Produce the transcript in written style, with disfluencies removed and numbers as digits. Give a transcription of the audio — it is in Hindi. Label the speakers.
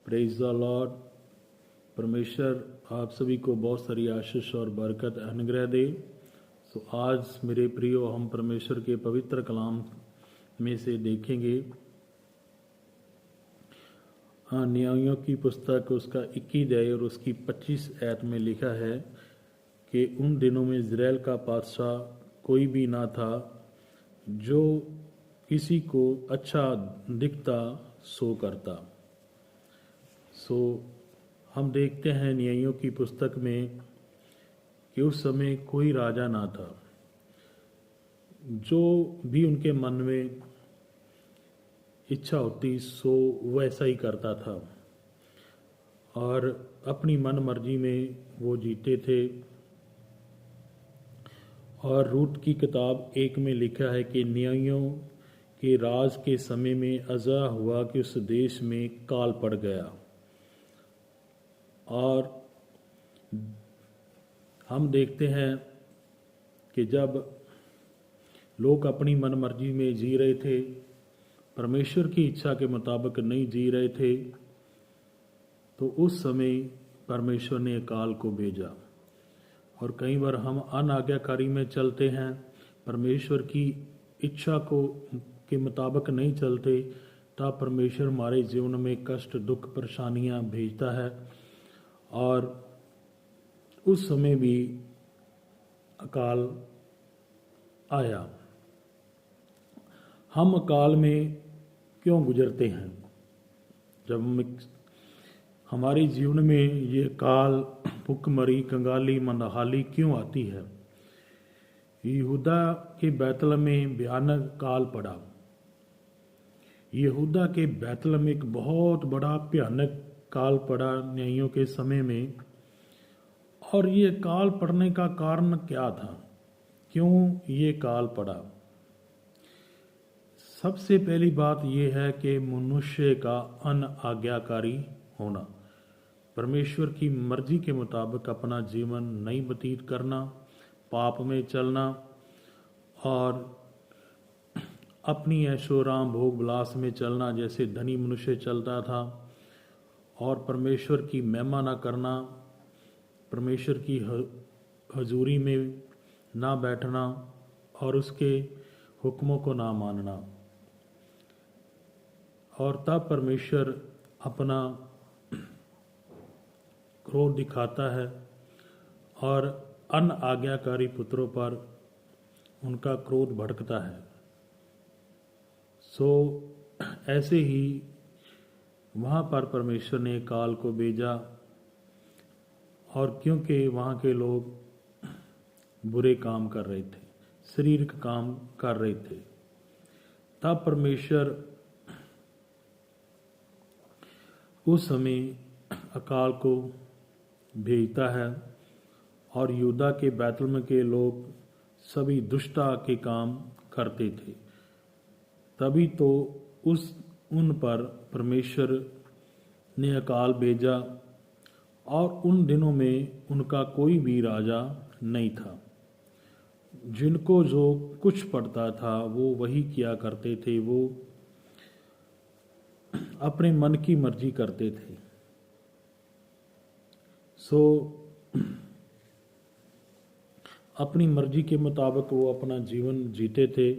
Speaker 1: Praise the Lord. परमेश्वर आप सभी को बहुत सारी आशीष और बरकत अनुग्रह दे। सो आज मेरे प्रियो हम परमेश्वर के पवित्र कलाम में से देखेंगे न्यायों की पुस्तक उसका 21 अध्याय और उसकी 25 आयत में लिखा है कि उन दिनों में इज़राइल का बादशाह कोई भी ना था जो किसी को अच्छा दिखता सो करता। सो हम देखते हैं न्यायों की पुस्तक में कि उस समय कोई राजा ना था, जो भी उनके मन में इच्छा होती सो वैसा ही करता था और अपनी मन मर्जी में वो जीते थे। और रूत की किताब 1 में लिखा है कि न्यायों के राज के समय में अज़ा हुआ कि उस देश में काल पड़ गया। और हम देखते हैं कि जब लोग अपनी मन मर्जी में जी रहे थे, परमेश्वर की इच्छा के मुताबिक नहीं जी रहे थे, तो उस समय परमेश्वर ने अकाल को भेजा। और कई बार हम अनाज्ञाकारी में चलते हैं, परमेश्वर की इच्छा के मुताबिक नहीं चलते, तब परमेश्वर हमारे जीवन में कष्ट दुख परेशानियां भेजता है। और उस समय भी अकाल आया। हम अकाल में क्यों गुजरते हैं? जब हमारे जीवन में ये काल भुखमरी कंगाली मंदहाली क्यों आती है? यहूदा के बैतल में भयानक काल पड़ा। यहूदा के बैतल में एक बहुत बड़ा भयानक काल पड़ा न्यायों के समय में। और ये काल पड़ने का कारण क्या था? क्यों ये काल पड़ा? सबसे पहली बात यह है कि मनुष्य का अनाज्ञाकारी होना, परमेश्वर की मर्जी के मुताबिक अपना जीवन नहीं व्यतीत करना, पाप में चलना और अपनी ऐशोराम भोग विलास में चलना जैसे धनी मनुष्य चलता था, और परमेश्वर की महिमा ना करना, परमेश्वर की हजूरी में ना बैठना और उसके हुक्मों को ना मानना। और तब परमेश्वर अपना क्रोध दिखाता है और अनाज्ञाकारी पुत्रों पर उनका क्रोध भड़कता है। सो ऐसे ही वहाँ पर परमेश्वर ने काल को भेजा, और क्योंकि वहाँ के लोग बुरे काम कर रहे थे, शारीरिक काम कर रहे थे, तब परमेश्वर उस समय अकाल को भेजता है। और यहूदा के बैतलम के लोग सभी दुष्टता के काम करते थे, तभी तो उन पर परमेश्वर ने अकाल भेजा। और उन दिनों में उनका कोई भी राजा नहीं था। जिनको जो कुछ पड़ता था वो वही किया करते थे, वो अपने मन की मर्जी करते थे। सो अपनी मर्जी के मुताबिक वो अपना जीवन जीते थे।